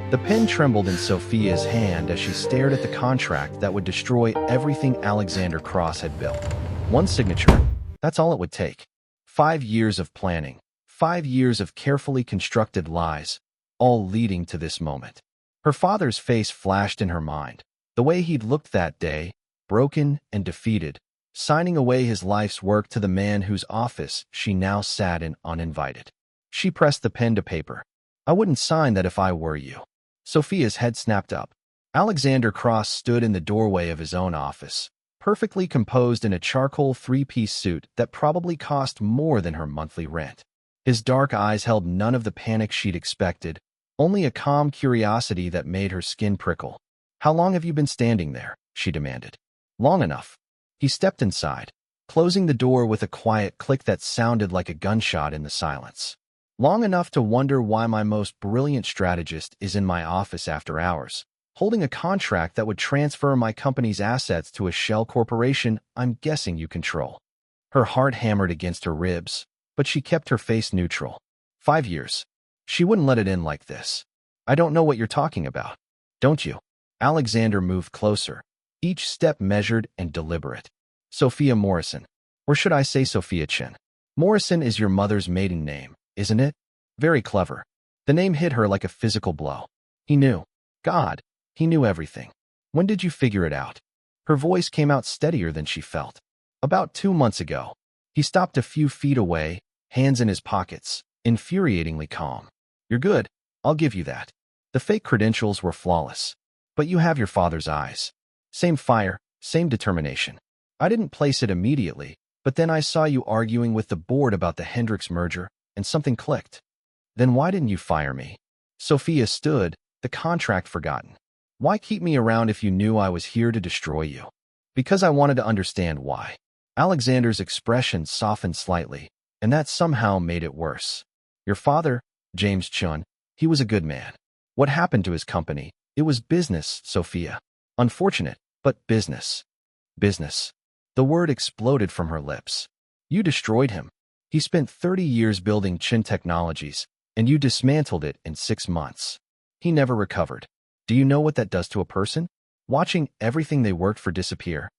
The pen trembled in Sophia's hand as she stared at the contract that would destroy everything Alexander Cross had built. One signature, that's all it would take. 5 years of planning, 5 years of carefully constructed lies, all leading to this moment. Her father's face flashed in her mind, the way he'd looked that day, broken and defeated, signing away his life's work to the man whose office she now sat in uninvited. She pressed the pen to paper. "I wouldn't sign that if I were you." Sophia's head snapped up. Alexander Cross stood in the doorway of his own office, perfectly composed in a charcoal 3-piece suit that probably cost more than her monthly rent. His dark eyes held none of the panic she'd expected, only a calm curiosity that made her skin prickle. "How long have you been standing there?" she demanded. "Long enough." He stepped inside, closing the door with a quiet click that sounded like a gunshot in the silence. "Long enough to wonder why my most brilliant strategist is in my office after hours, holding a contract that would transfer my company's assets to a shell corporation I'm guessing you control." Her heart hammered against her ribs, but she kept her face neutral. 5 years. She wouldn't let it in like this. "I don't know what you're talking about." "Don't you?" Alexander moved closer, each step measured and deliberate. "Sophia Morrison. Or should I say Sophia Chin? Morrison is your mother's maiden name, isn't it?" Very clever. The name hit her like a physical blow. He knew. God, he knew everything. "When did you figure it out?" Her voice came out steadier than she felt. "About 2 months ago." He stopped a few feet away, hands in his pockets, infuriatingly calm. "You're good. I'll give you that. The fake credentials were flawless. But you have your father's eyes. Same fire, same determination. I didn't place it immediately, but then I saw you arguing with the board about the Hendricks merger, and something clicked. Then why didn't you fire me?" Sophia stood, the contract forgotten. "Why keep me around if you knew I was here to destroy you?" "Because I wanted to understand why." Alexander's expression softened slightly, and that somehow made it worse. "Your father, James Chun, he was a good man. What happened to his company? It was business, Sophia. Unfortunate, but business." "Business." The word exploded from her lips. "You destroyed him. He spent 30 years building Chin Technologies, and you dismantled it in 6 months. He never recovered. Do you know what that does to a person? Watching everything they worked for disappear.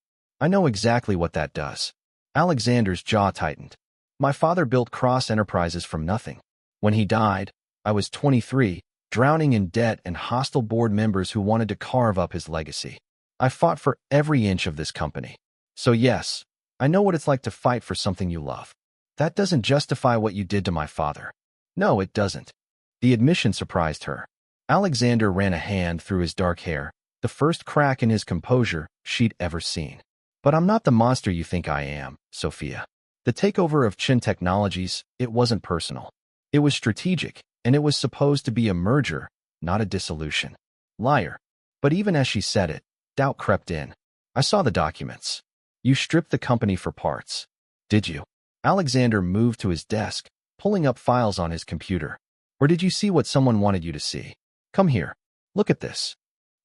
I know exactly what that does." Alexander's jaw tightened. "My father built Cross Enterprises from nothing. When he died, I was 23, drowning in debt and hostile board members who wanted to carve up his legacy. I fought for every inch of this company. So yes, I know what it's like to fight for something you love. That doesn't justify what you did to my father." "No, it doesn't." The admission surprised her. Alexander ran a hand through his dark hair, the first crack in his composure she'd ever seen. "But I'm not the monster you think I am, Sophia. The takeover of Chin Technologies, it wasn't personal. It was strategic, and it was supposed to be a merger, not a dissolution." Liar. But even as she said it, doubt crept in. "I saw the documents. You stripped the company for parts. Did you?" Alexander moved to his desk, pulling up files on his computer. "Or did you see what someone wanted you to see? Come here. Look at this."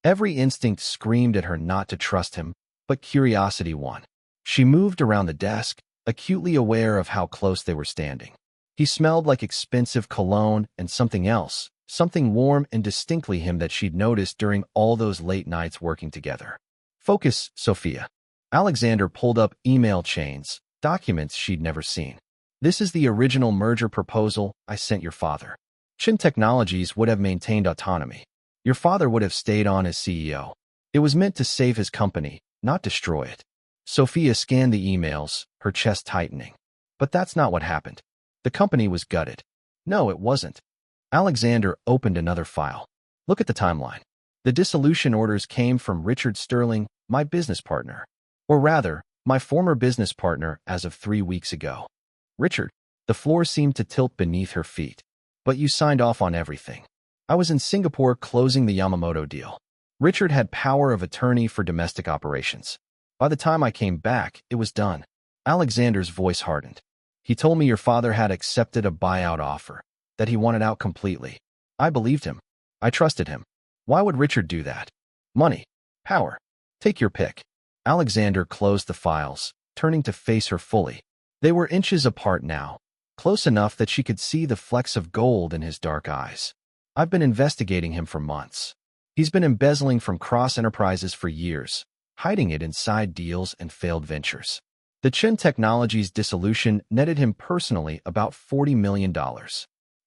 Every instinct screamed at her not to trust him, but curiosity won. She moved around the desk, acutely aware of how close they were standing. He smelled like expensive cologne and something else, something warm and distinctly him that she'd noticed during all those late nights working together. "Focus, Sophia." Alexander pulled up email chains, documents she'd never seen. "This is the original merger proposal I sent your father. Chin Technologies would have maintained autonomy. Your father would have stayed on as CEO. It was meant to save his company, not destroy it." Sophia scanned the emails, her chest tightening. "But that's not what happened. The company was gutted." "No, it wasn't." Alexander opened another file. "Look at the timeline. The dissolution orders came from Richard Sterling, my business partner. Or rather, my former business partner as of 3 weeks ago." "Richard." The floor seemed to tilt beneath her feet. "But you signed off on everything." "I was in Singapore closing the Yamamoto deal. Richard had power of attorney for domestic operations. By the time I came back, it was done." Alexander's voice hardened. "He told me your father had accepted a buyout offer, that he wanted out completely. I believed him. I trusted him. Why would Richard do that? Money. Power. Take your pick." Alexander closed the files, turning to face her fully. They were inches apart now, close enough that she could see the flecks of gold in his dark eyes. I've been investigating him for months. He's been embezzling from cross enterprises for years, hiding it inside deals and failed ventures. The Chen Technologies dissolution netted him personally about $40 million.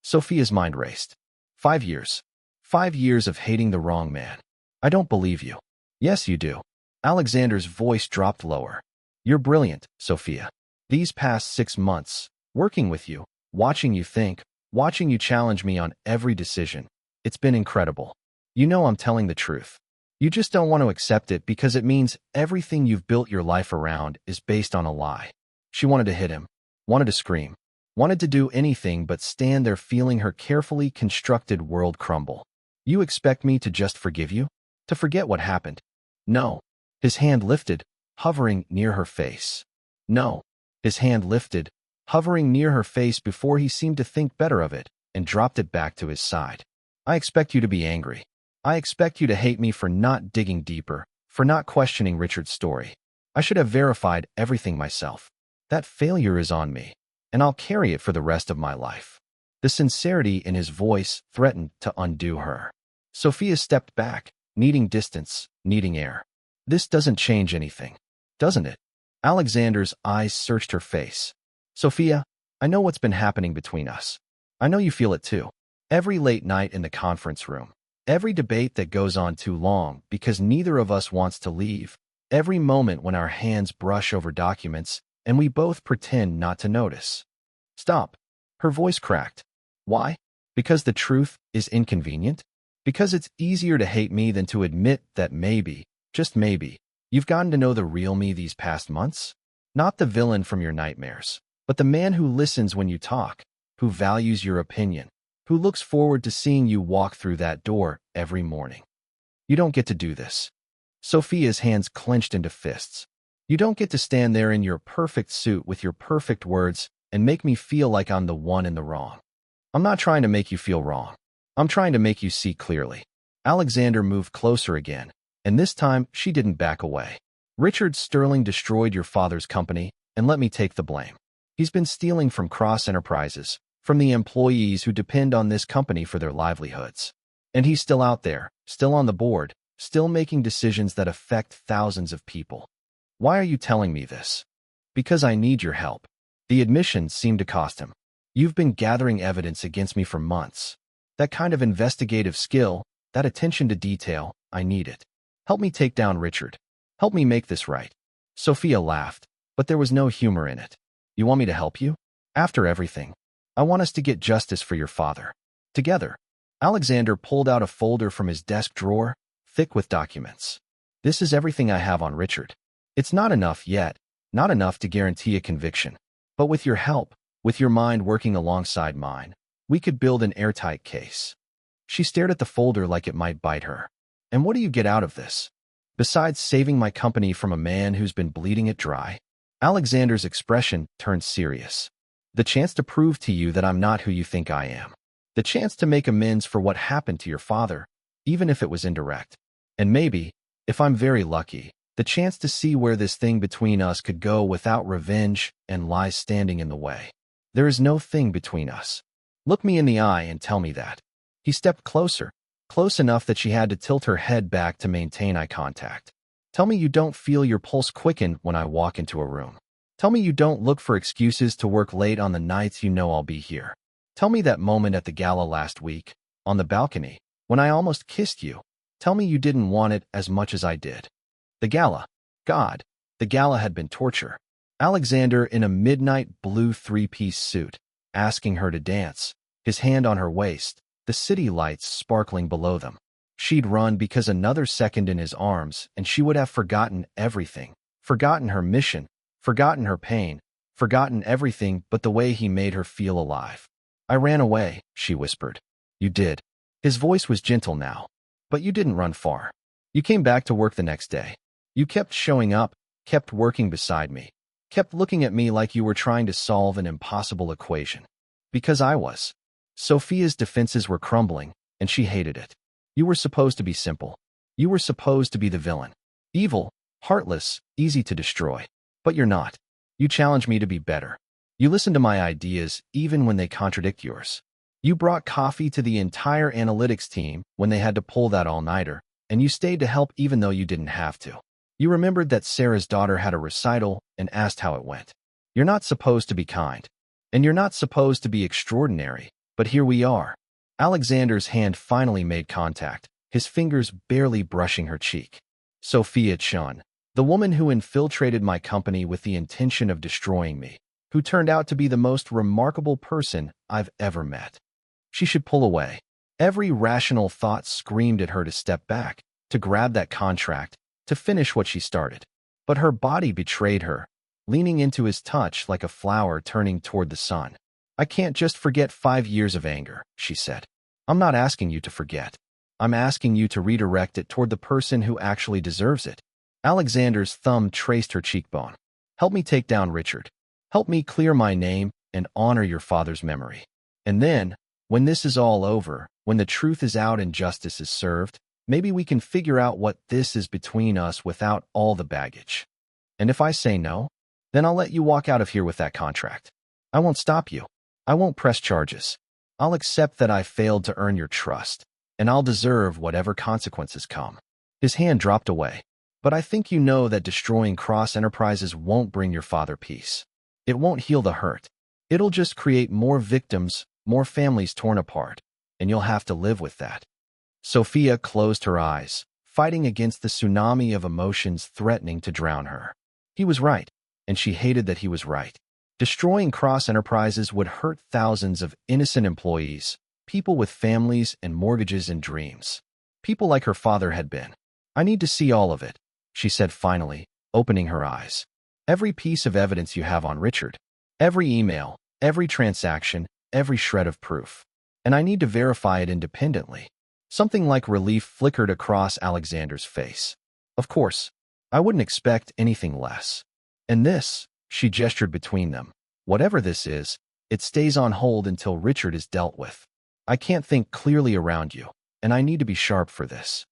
Sophia's mind raced. 5 years. 5 years of hating the wrong man. I don't believe you. Yes, you do. Alexander's voice dropped lower. You're brilliant, Sophia. These past 6 months, working with you, watching you think, watching you challenge me on every decision, it's been incredible. You know I'm telling the truth. You just don't want to accept it because it means everything you've built your life around is based on a lie. She wanted to hit him, wanted to scream, wanted to do anything but stand there feeling her carefully constructed world crumble. You expect me to just forgive you? To forget what happened? No. His hand lifted, hovering near her face. No. His hand lifted, hovering near her face before he seemed to think better of it, and dropped it back to his side. I expect you to be angry. I expect you to hate me for not digging deeper, for not questioning Richard's story. I should have verified everything myself. That failure is on me, and I'll carry it for the rest of my life. The sincerity in his voice threatened to undo her. Sophia stepped back, needing distance, needing air. This doesn't change anything, doesn't it? Alexander's eyes searched her face. Sophia, I know what's been happening between us. I know you feel it too. Every late night in the conference room. Every debate that goes on too long because neither of us wants to leave. Every moment when our hands brush over documents and we both pretend not to notice. Stop. Her voice cracked. Why? Because the truth is inconvenient? Because it's easier to hate me than to admit that maybe, just maybe, you've gotten to know the real me these past months? Not the villain from your nightmares, but the man who listens when you talk, who values your opinion, who looks forward to seeing you walk through that door every morning. You don't get to do this. Sophia's hands clenched into fists. You don't get to stand there in your perfect suit with your perfect words and make me feel like I'm the one in the wrong. I'm not trying to make you feel wrong. I'm trying to make you see clearly. Alexander moved closer again, and this time she didn't back away. Richard Sterling destroyed your father's company, and let me take the blame. He's been stealing from cross enterprises, from the employees who depend on this company for their livelihoods. And he's still out there, still on the board, still making decisions that affect thousands of people. Why are you telling me this? Because I need your help. The admissions seem to cost him. You've been gathering evidence against me for months. That kind of investigative skill, that attention to detail, I need it. Help me take down Richard. Help me make this right. Sophia laughed, but there was no humor in it. You want me to help you? After everything, I want us to get justice for your father. Together. Alexander pulled out a folder from his desk drawer, thick with documents. This is everything I have on Richard. It's not enough yet, not enough to guarantee a conviction. But with your help, with your mind working alongside mine, we could build an airtight case. She stared at the folder like it might bite her. And what do you get out of this? Besides saving my company from a man who's been bleeding it dry? Alexander's expression turned serious. The chance to prove to you that I'm not who you think I am. The chance to make amends for what happened to your father, even if it was indirect. And maybe, if I'm very lucky, the chance to see where this thing between us could go without revenge and lies standing in the way. There is no thing between us. Look me in the eye and tell me that. He stepped closer, close enough that she had to tilt her head back to maintain eye contact. Tell me you don't feel your pulse quicken when I walk into a room. Tell me you don't look for excuses to work late on the nights you know I'll be here. Tell me that moment at the gala last week, on the balcony, when I almost kissed you. Tell me you didn't want it as much as I did. The gala. God, the gala had been torture. Alexander in a midnight blue three-piece suit, asking her to dance, his hand on her waist, the city lights sparkling below them. She'd run because another second in his arms and she would have forgotten everything, forgotten her mission, forgotten her pain, forgotten everything but the way he made her feel alive. I ran away, she whispered. You did. His voice was gentle now. But you didn't run far. You came back to work the next day. You kept showing up, kept working beside me, kept looking at me like you were trying to solve an impossible equation. Because I was. Sophia's defenses were crumbling, and she hated it. You were supposed to be simple. You were supposed to be the villain. Evil, heartless, easy to destroy. But you're not. You challenge me to be better. You listen to my ideas even when they contradict yours. You brought coffee to the entire analytics team when they had to pull that all-nighter, and you stayed to help even though you didn't have to. You remembered that Sarah's daughter had a recital and asked how it went. You're not supposed to be kind, and you're not supposed to be extraordinary, but here we are. Alexander's hand finally made contact, his fingers barely brushing her cheek. Sophia Chun, the woman who infiltrated my company with the intention of destroying me, who turned out to be the most remarkable person I've ever met. She should pull away. Every rational thought screamed at her to step back, to grab that contract, to finish what she started. But her body betrayed her, leaning into his touch like a flower turning toward the sun. I can't just forget 5 years of anger, she said. I'm not asking you to forget. I'm asking you to redirect it toward the person who actually deserves it. Alexander's thumb traced her cheekbone. Help me take down Richard. Help me clear my name and honor your father's memory. And then, when this is all over, when the truth is out and justice is served, maybe we can figure out what this is between us without all the baggage. And if I say no, then I'll let you walk out of here with that contract. I won't stop you. I won't press charges. I'll accept that I failed to earn your trust, and I'll deserve whatever consequences come. His hand dropped away. But I think you know that destroying Cross Enterprises won't bring your father peace. It won't heal the hurt. It'll just create more victims, more families torn apart, and you'll have to live with that. Sophia closed her eyes, fighting against the tsunami of emotions threatening to drown her. He was right, and she hated that he was right. Destroying Cross Enterprises would hurt thousands of innocent employees, people with families and mortgages and dreams. People like her father had been. I need to see all of it, she said finally, opening her eyes. Every piece of evidence you have on Richard. Every email, every transaction, every shred of proof. And I need to verify it independently. Something like relief flickered across Alexander's face. Of course, I wouldn't expect anything less. And this, she gestured between them. Whatever this is, it stays on hold until Richard is dealt with. I can't think clearly around you, and I need to be sharp for this.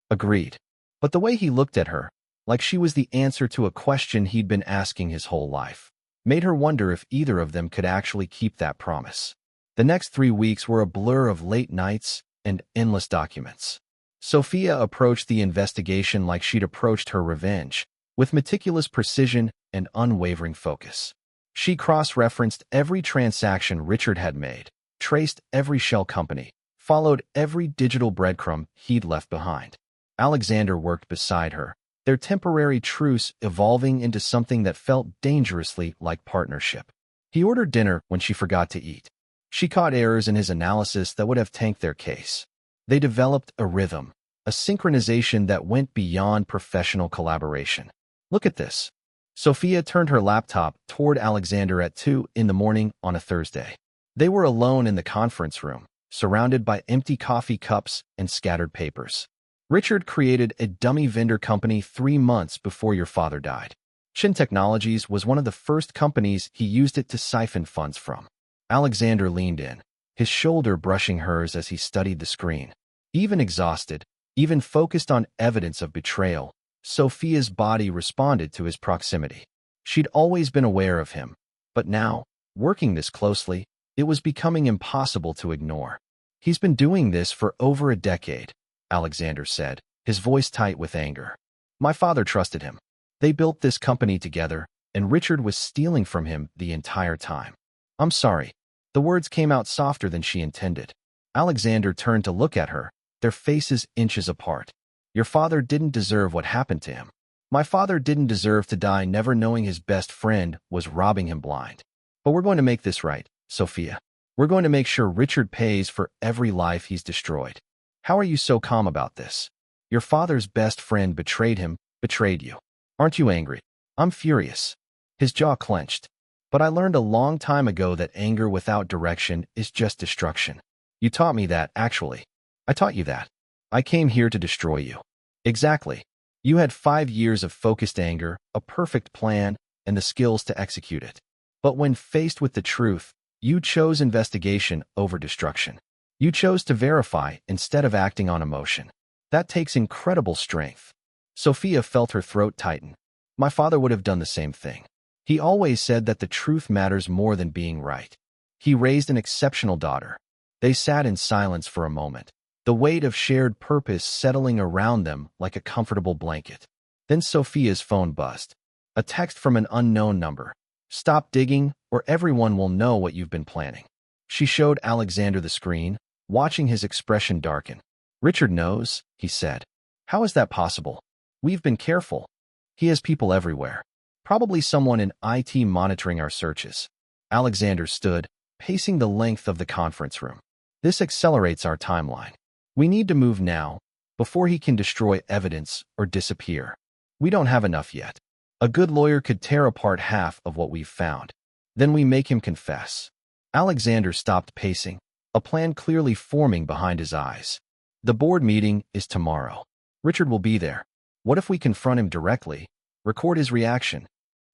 Agreed. But the way he looked at her, like she was the answer to a question he'd been asking his whole life, made her wonder if either of them could actually keep that promise. The next 3 weeks were a blur of late nights and endless documents. Sophia approached the investigation like she'd approached her revenge, with meticulous precision and unwavering focus. She cross-referenced every transaction Richard had made, traced every shell company, followed every digital breadcrumb he'd left behind. Alexander worked beside her, their temporary truce evolving into something that felt dangerously like partnership. He ordered dinner when she forgot to eat. She caught errors in his analysis that would have tanked their case. They developed a rhythm, a synchronization that went beyond professional collaboration. Look at this. Sophia turned her laptop toward Alexander at 2 in the morning on a Thursday. They were alone in the conference room, surrounded by empty coffee cups and scattered papers. Richard created a dummy vendor company 3 months before your father died. Chin Technologies was one of the first companies he used it to siphon funds from. Alexander leaned in, his shoulder brushing hers as he studied the screen. Even exhausted, even focused on evidence of betrayal, Sophia's body responded to his proximity. She'd always been aware of him, but now, working this closely, it was becoming impossible to ignore. He's been doing this for over a decade, Alexander said, his voice tight with anger. My father trusted him. They built this company together, and Richard was stealing from him the entire time. I'm sorry. The words came out softer than she intended. Alexander turned to look at her, their faces inches apart. Your father didn't deserve what happened to him. My father didn't deserve to die never knowing his best friend was robbing him blind. But we're going to make this right, Sophia. We're going to make sure Richard pays for every life he's destroyed. How are you so calm about this? Your father's best friend betrayed him, betrayed you. Aren't you angry? I'm furious. His jaw clenched. But I learned a long time ago that anger without direction is just destruction. You taught me that, actually. I taught you that. I came here to destroy you. Exactly. You had 5 years of focused anger, a perfect plan, and the skills to execute it. But when faced with the truth, you chose investigation over destruction. You chose to verify instead of acting on emotion. That takes incredible strength. Sophia felt her throat tighten. My father would have done the same thing. He always said that the truth matters more than being right. He raised an exceptional daughter. They sat in silence for a moment, the weight of shared purpose settling around them like a comfortable blanket. Then Sophia's phone buzzed. A text from an unknown number. "Stop digging, or everyone will know what you've been planning." She showed Alexander the screen, watching his expression darken. "Richard knows," he said. "How is that possible? We've been careful. He has people everywhere. Probably someone in IT monitoring our searches." Alexander stood, pacing the length of the conference room. "This accelerates our timeline. We need to move now, before he can destroy evidence or disappear. We don't have enough yet. A good lawyer could tear apart half of what we've found. Then we make him confess." Alexander stopped pacing, a plan clearly forming behind his eyes. "The board meeting is tomorrow. Richard will be there. What if we confront him directly, record his reaction?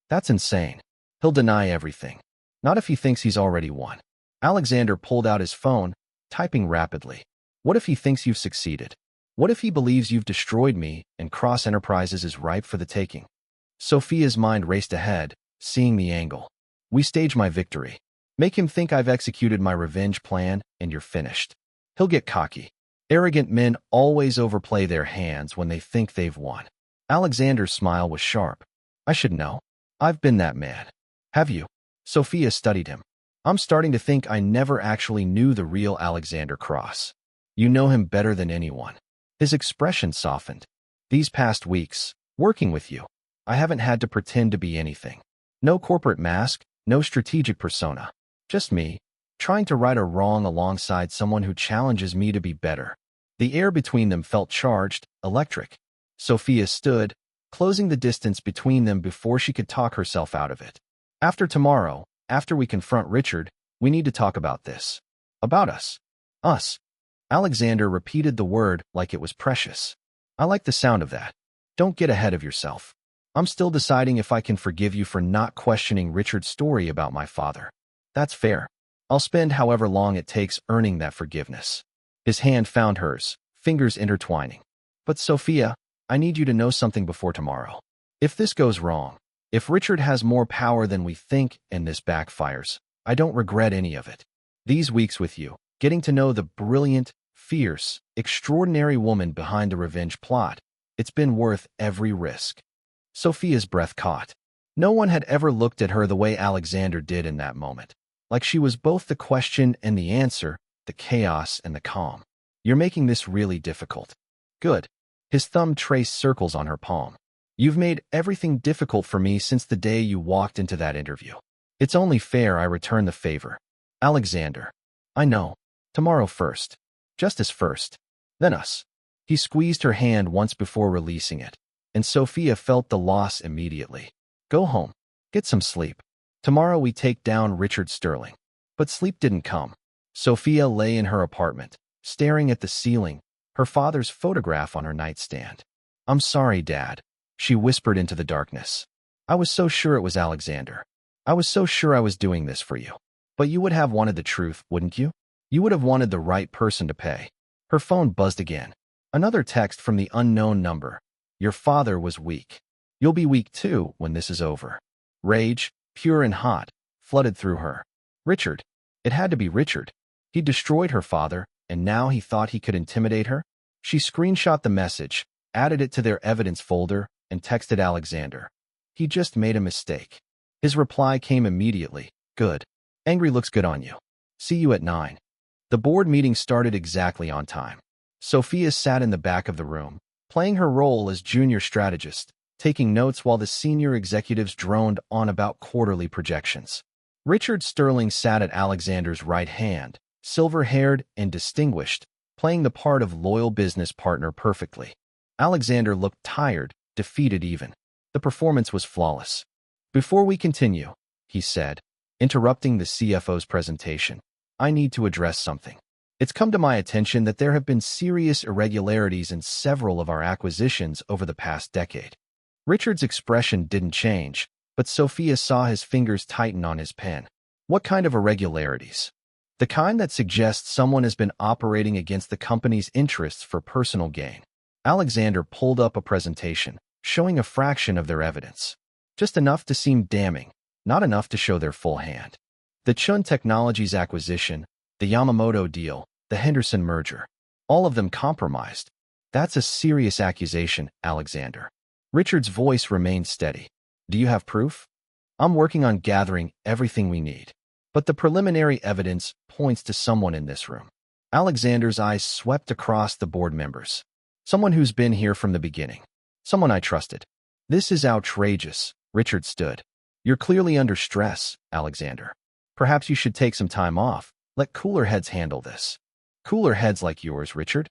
That's insane. He'll deny everything. Not if he thinks he's already won." Alexander pulled out his phone, typing rapidly. "What if he thinks you've succeeded? What if he believes you've destroyed me and Cross Enterprises is ripe for the taking?" Sophia's mind raced ahead, seeing the angle. "We stage my victory. Make him think I've executed my revenge plan, and you're finished. He'll get cocky. Arrogant men always overplay their hands when they think they've won." Alexander's smile was sharp. "I should know. I've been that man." "Have you?" Sophia studied him. "I'm starting to think I never actually knew the real Alexander Cross." "You know him better than anyone." His expression softened. "These past weeks, working with you, I haven't had to pretend to be anything. No corporate mask, no strategic persona. Just me, trying to right a wrong alongside someone who challenges me to be better." The air between them felt charged, electric. Sophia stood, closing the distance between them before she could talk herself out of it. "After tomorrow, after we confront Richard, we need to talk about this. About us. Us." Alexander repeated the word like it was precious. "I like the sound of that. Don't get ahead of yourself. I'm still deciding if I can forgive you for not questioning Richard's story about my father. That's fair. I'll spend however long it takes earning that forgiveness." His hand found hers, fingers intertwining. "But Sophia, I need you to know something before tomorrow. If this goes wrong, if Richard has more power than we think and this backfires, I don't regret any of it. These weeks with you, getting to know the brilliant, fierce, extraordinary woman behind the revenge plot, it's been worth every risk." Sophia's breath caught. No one had ever looked at her the way Alexander did in that moment. Like she was both the question and the answer, the chaos and the calm. "You're making this really difficult." "Good." His thumb traced circles on her palm. "You've made everything difficult for me since the day you walked into that interview. It's only fair I return the favor." "Alexander." "I know. Tomorrow first. Justice first. Then us." He squeezed her hand once before releasing it, and Sophia felt the loss immediately. "Go home. Get some sleep. Tomorrow we take down Richard Sterling." But sleep didn't come. Sophia lay in her apartment, staring at the ceiling, her father's photograph on her nightstand. "I'm sorry, Dad," she whispered into the darkness. "I was so sure it was Alexander. I was so sure I was doing this for you. But you would have wanted the truth, wouldn't you? You would have wanted the right person to pay." Her phone buzzed again. Another text from the unknown number. "Your father was weak. You'll be weak too when this is over." Rage, pure and hot, flooded through her. Richard. It had to be Richard. He destroyed her father, and now he thought he could intimidate her? She screenshot the message, added it to their evidence folder, and texted Alexander. He just made a mistake. His reply came immediately. "Good. Angry looks good on you. See you at 9. The board meeting started exactly on time. Sophia sat in the back of the room, playing her role as junior strategist, taking notes while the senior executives droned on about quarterly projections. Richard Sterling sat at Alexander's right hand, silver-haired and distinguished, playing the part of loyal business partner perfectly. Alexander looked tired, defeated even. The performance was flawless. "Before we continue," he said, interrupting the CFO's presentation, "I need to address something. It's come to my attention that there have been serious irregularities in several of our acquisitions over the past decade." Richard's expression didn't change, but Sophia saw his fingers tighten on his pen. "What kind of irregularities?" "The kind that suggests someone has been operating against the company's interests for personal gain." Alexander pulled up a presentation, showing a fraction of their evidence. Just enough to seem damning, not enough to show their full hand. "The Chun Technologies acquisition, The Yamamoto deal, the Henderson merger. All of them compromised. That's a serious accusation, Alexander. Richard's voice remained steady. Do you have proof? I'm working on gathering everything we need. But the preliminary evidence points to someone in this room. Alexander's eyes swept across the board members. Someone who's been here from the beginning. Someone I trusted. This is outrageous, Richard stood. You're clearly under stress, Alexander. Perhaps you should take some time off. Let cooler heads handle this. Cooler heads like yours, Richard?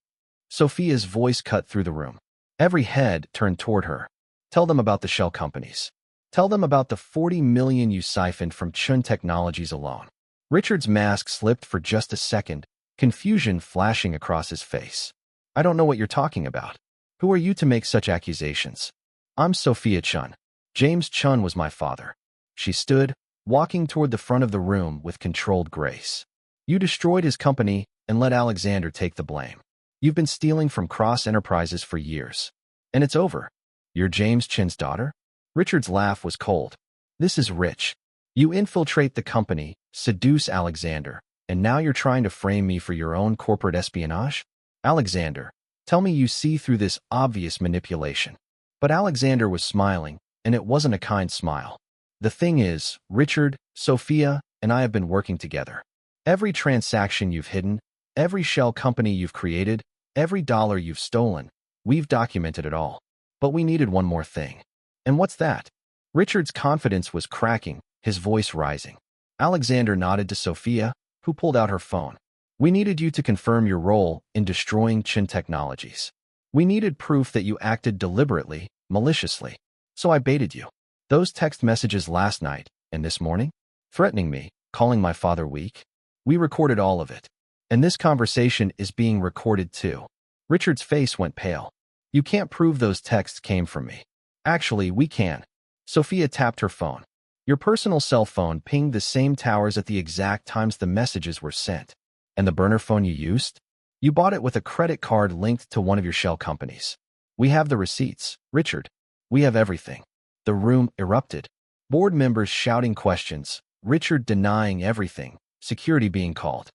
Sophia's voice cut through the room. Every head turned toward her. Tell them about the shell companies. Tell them about the 40 million you siphoned from Chun Technologies alone. Richard's mask slipped for just a second, confusion flashing across his face. I don't know what you're talking about. Who are you to make such accusations? I'm Sophia Chun. James Chun was my father. She stood, walking toward the front of the room with controlled grace. You destroyed his company and let Alexander take the blame. You've been stealing from Cross Enterprises for years. And it's over. You're James Chun's daughter? Richard's laugh was cold. This is rich. You infiltrate the company, seduce Alexander, and now you're trying to frame me for your own corporate espionage? Alexander, tell me you see through this obvious manipulation. But Alexander was smiling, and it wasn't a kind smile. The thing is, Richard, Sophia, and I have been working together. Every transaction you've hidden, every shell company you've created, every dollar you've stolen, we've documented it all. But we needed one more thing. And what's that? Richard's confidence was cracking, his voice rising. Alexander nodded to Sophia, who pulled out her phone. We needed you to confirm your role in destroying Chun Technologies. We needed proof that you acted deliberately, maliciously. So I baited you. Those text messages last night and this morning, threatening me, calling my father weak. We recorded all of it. And this conversation is being recorded too. Richard's face went pale. You can't prove those texts came from me. Actually, we can. Sophia tapped her phone. Your personal cell phone pinged the same towers at the exact times the messages were sent. And the burner phone you used? You bought it with a credit card linked to one of your shell companies. We have the receipts, Richard. We have everything. The room erupted. Board members shouting questions, Richard denying everything, security being called.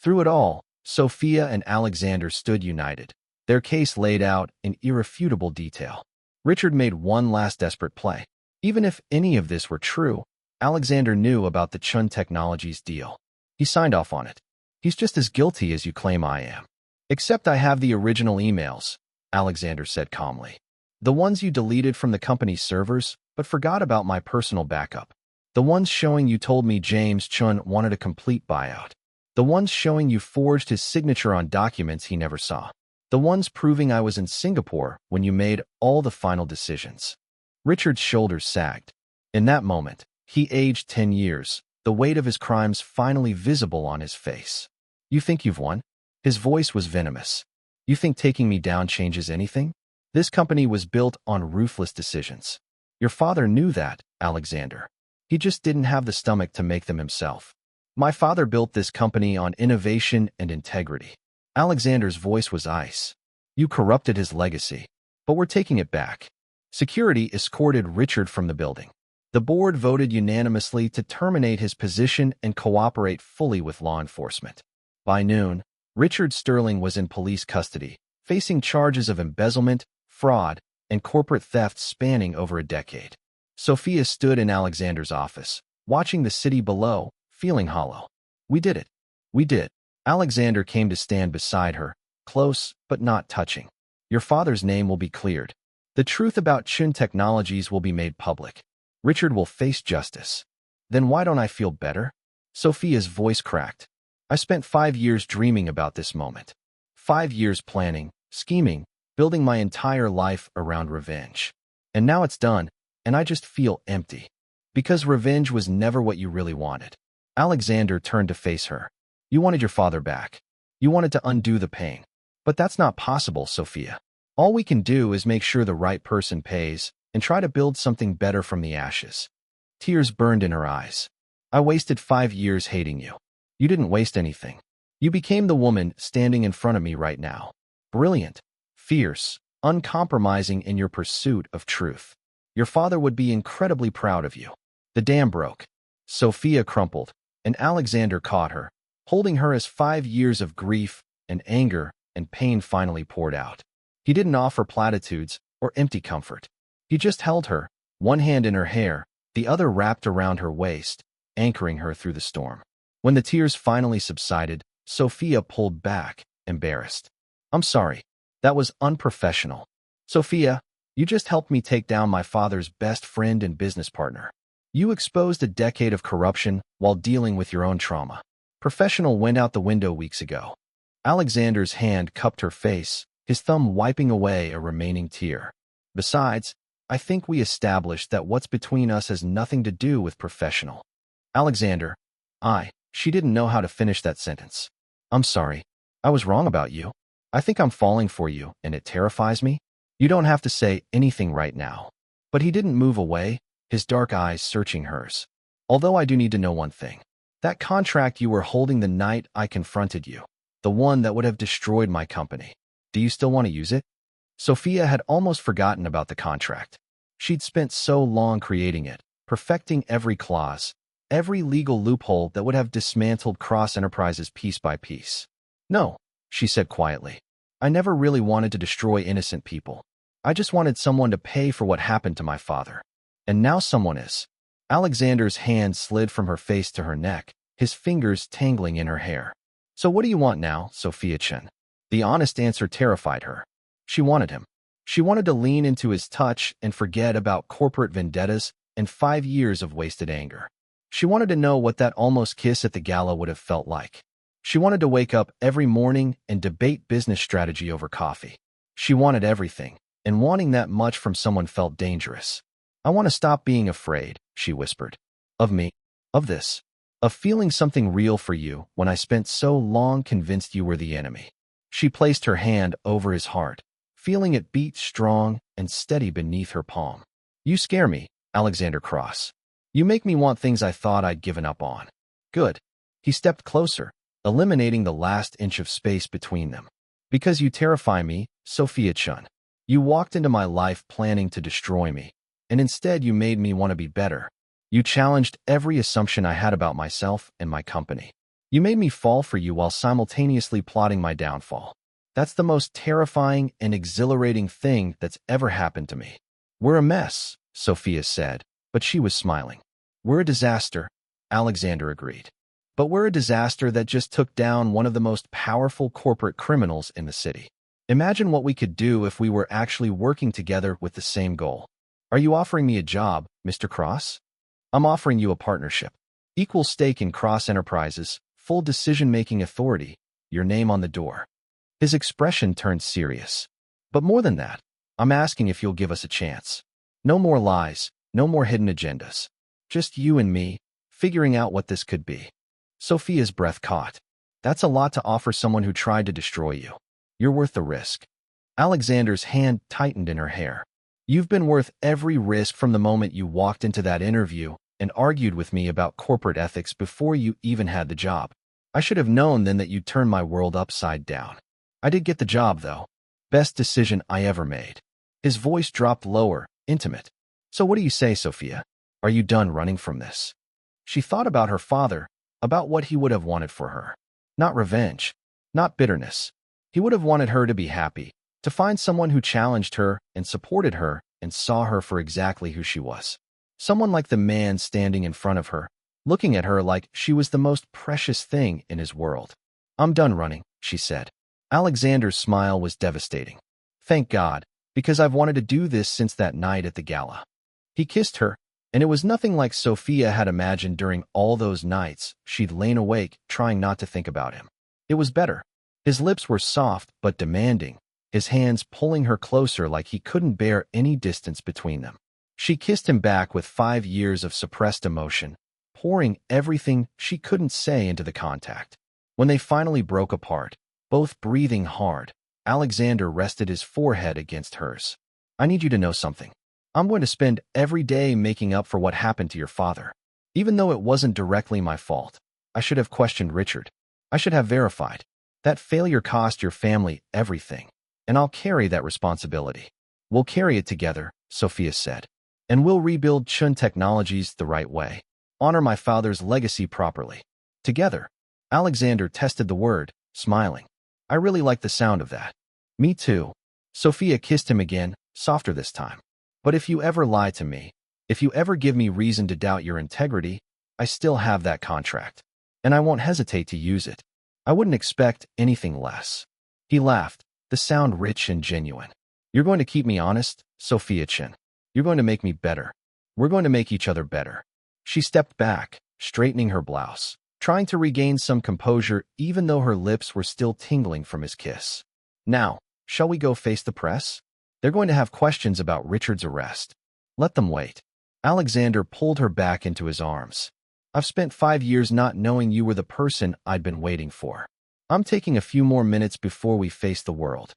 Through it all, Sophia and Alexander stood united, their case laid out in irrefutable detail. Richard made one last desperate play. Even if any of this were true, Alexander knew about the Chun Technologies deal. He signed off on it. He's just as guilty as you claim I am. Except I have the original emails, Alexander said calmly. The ones you deleted from the company's servers, but forgot about my personal backup. The ones showing you told me James Chun wanted a complete buyout. The ones showing you forged his signature on documents he never saw. The ones proving I was in Singapore when you made all the final decisions. Richard's shoulders sagged. In that moment, he aged 10 years, the weight of his crimes finally visible on his face. You think you've won? His voice was venomous. You think taking me down changes anything? This company was built on ruthless decisions. Your father knew that, Alexander. He just didn't have the stomach to make them himself. My father built this company on innovation and integrity. Alexander's voice was ice. You corrupted his legacy, but we're taking it back. Security escorted Richard from the building. The board voted unanimously to terminate his position and cooperate fully with law enforcement. By noon, Richard Sterling was in police custody, facing charges of embezzlement, fraud, and corporate theft spanning over a decade. Sophia stood in Alexander's office, watching the city below, feeling hollow. We did it. We did. Alexander came to stand beside her, close but not touching. Your father's name will be cleared. The truth about Chun Technologies will be made public. Richard will face justice. Then why don't I feel better? Sophia's voice cracked. I spent 5 years dreaming about this moment. 5 years planning, scheming, building my entire life around revenge. And now it's done, and I just feel empty. Because revenge was never what you really wanted. Alexander turned to face her. You wanted your father back. You wanted to undo the pain. But that's not possible, Sophia. All we can do is make sure the right person pays and try to build something better from the ashes. Tears burned in her eyes. I wasted 5 years hating you. You didn't waste anything. You became the woman standing in front of me right now. Brilliant, fierce, uncompromising in your pursuit of truth. Your father would be incredibly proud of you. The dam broke. Sophia crumpled, and Alexander caught her, holding her as 5 years of grief and anger and pain finally poured out. He didn't offer platitudes or empty comfort. He just held her, one hand in her hair, the other wrapped around her waist, anchoring her through the storm. When the tears finally subsided, Sophia pulled back, embarrassed. "I'm sorry. That was unprofessional. Sophia, you just helped me take down my father's best friend and business partner. You exposed a decade of corruption while dealing with your own trauma. Professional went out the window weeks ago." Alexander's hand cupped her face, his thumb wiping away a remaining tear. "Besides, I think we established that what's between us has nothing to do with professional." Alexander, she didn't know how to finish that sentence. "I'm sorry. I was wrong about you. I think I'm falling for you, and it terrifies me. You don't have to say anything right now." But he didn't move away, his dark eyes searching hers. "Although I do need to know one thing. That contract you were holding the night I confronted you, the one that would have destroyed my company. Do you still want to use it?" Sophia had almost forgotten about the contract. She'd spent so long creating it, perfecting every clause, every legal loophole that would have dismantled Cross Enterprises piece by piece. "No," she said quietly. "I never really wanted to destroy innocent people. I just wanted someone to pay for what happened to my father. And now someone is." Alexander's hand slid from her face to her neck, his fingers tangling in her hair. "So what do you want now, Sophia Chen?" The honest answer terrified her. She wanted him. She wanted to lean into his touch and forget about corporate vendettas and 5 years of wasted anger. She wanted to know what that almost kiss at the gala would have felt like. She wanted to wake up every morning and debate business strategy over coffee. She wanted everything, and wanting that much from someone felt dangerous. "I want to stop being afraid," she whispered. "Of me. Of this. Of feeling something real for you when I spent so long convinced you were the enemy." She placed her hand over his heart, feeling it beat strong and steady beneath her palm. "You scare me, Alexander Cross. You make me want things I thought I'd given up on." "Good." He stepped closer, eliminating the last inch of space between them. "Because you terrify me, Sophia Chun. You walked into my life planning to destroy me, and instead you made me want to be better. You challenged every assumption I had about myself and my company. You made me fall for you while simultaneously plotting my downfall. That's the most terrifying and exhilarating thing that's ever happened to me." "We're a mess," Sophia said, but she was smiling. "We're a disaster," Alexander agreed. "But we're a disaster that just took down one of the most powerful corporate criminals in the city. Imagine what we could do if we were actually working together with the same goal. Are you offering me a job, Mr. Cross?" "I'm offering you a partnership. Equal stake in Cross Enterprises, full decision-making authority, your name on the door." His expression turned serious. "But more than that, I'm asking if you'll give us a chance. No more lies, no more hidden agendas. Just you and me, figuring out what this could be." Sophia's breath caught. "That's a lot to offer someone who tried to destroy you. You're worth the risk." Alexander's hand tightened in her hair. "You've been worth every risk from the moment you walked into that interview and argued with me about corporate ethics before you even had the job. I should have known then that you'd turn my world upside down. I did get the job, though. Best decision I ever made." His voice dropped lower, intimate. "So what do you say, Sophia? Are you done running from this?" She thought about her father, about what he would have wanted for her. Not revenge, not bitterness. He would have wanted her to be happy, to find someone who challenged her and supported her and saw her for exactly who she was. Someone like the man standing in front of her, looking at her like she was the most precious thing in his world. "I'm done running," she said. Alexander's smile was devastating. "Thank God, because I've wanted to do this since that night at the gala." He kissed her, and it was nothing like Sophia had imagined during all those nights she'd lain awake trying not to think about him. It was better. His lips were soft but demanding, his hands pulling her closer like he couldn't bear any distance between them. She kissed him back with 5 years of suppressed emotion, pouring everything she couldn't say into the contact. When they finally broke apart, both breathing hard, Alexander rested his forehead against hers. "I need you to know something. I'm going to spend every day making up for what happened to your father. Even though it wasn't directly my fault, I should have questioned Richard. I should have verified. That failure cost your family everything, and I'll carry that responsibility." "We'll carry it together," Sophia said. "And we'll rebuild Chun Technologies the right way. Honor my father's legacy properly. Together." Alexander tested the word, smiling. I really like the sound of that. Me too. Sophia kissed him again, softer this time. But if you ever lie to me, if you ever give me reason to doubt your integrity, I still have that contract. And I won't hesitate to use it. I wouldn't expect anything less. He laughed, the sound rich and genuine. You're going to keep me honest, Sophia Chin. You're going to make me better. We're going to make each other better. She stepped back, straightening her blouse, trying to regain some composure even though her lips were still tingling from his kiss. Now, shall we go face the press? They're going to have questions about Richard's arrest. Let them wait. Alexander pulled her back into his arms. I've spent 5 years not knowing you were the person I'd been waiting for. I'm taking a few more minutes before we face the world.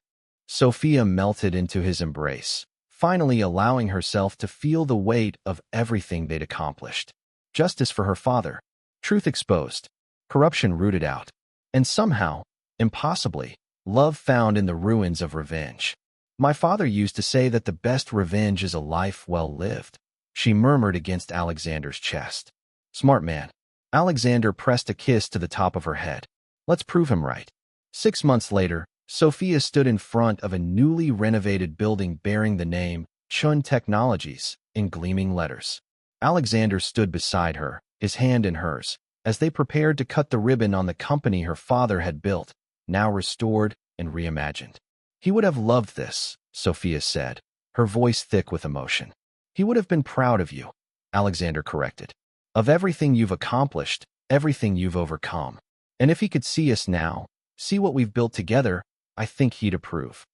Sophia melted into his embrace, finally allowing herself to feel the weight of everything they'd accomplished. Justice for her father, truth exposed, corruption rooted out, and somehow, impossibly, love found in the ruins of revenge. My father used to say that the best revenge is a life well lived, she murmured against Alexander's chest. Smart man. Alexander pressed a kiss to the top of her head. Let's prove him right. 6 months later, Sophia stood in front of a newly renovated building bearing the name Chun Technologies in gleaming letters. Alexander stood beside her, his hand in hers, as they prepared to cut the ribbon on the company her father had built, now restored and reimagined. He would have loved this, Sophia said, her voice thick with emotion. He would have been proud of you, Alexander corrected. Of everything you've accomplished, everything you've overcome. And if he could see us now, see what we've built together, I think he'd approve.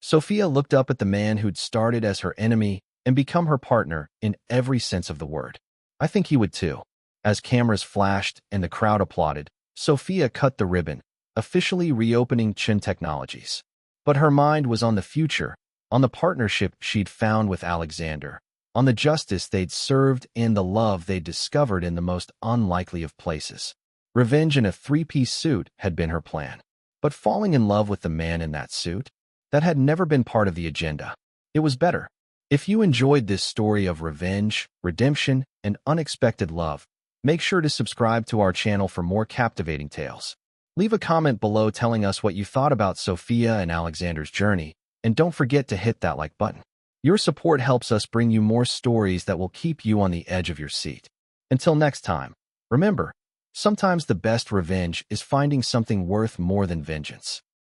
Sophia looked up at the man who'd started as her enemy and become her partner in every sense of the word. I think he would too. As cameras flashed and the crowd applauded, Sophia cut the ribbon, officially reopening Chin Technologies. But her mind was on the future, on the partnership she'd found with Alexander, on the justice they'd served and the love they'd discovered in the most unlikely of places. Revenge in a 3-piece suit had been her plan. But falling in love with the man in that suit? That had never been part of the agenda. It was better. If you enjoyed this story of revenge, redemption, and unexpected love, make sure to subscribe to our channel for more captivating tales. Leave a comment below telling us what you thought about Sophia and Alexander's journey, and don't forget to hit that like button. Your support helps us bring you more stories that will keep you on the edge of your seat. Until next time, remember, sometimes the best revenge is finding something worth more than vengeance.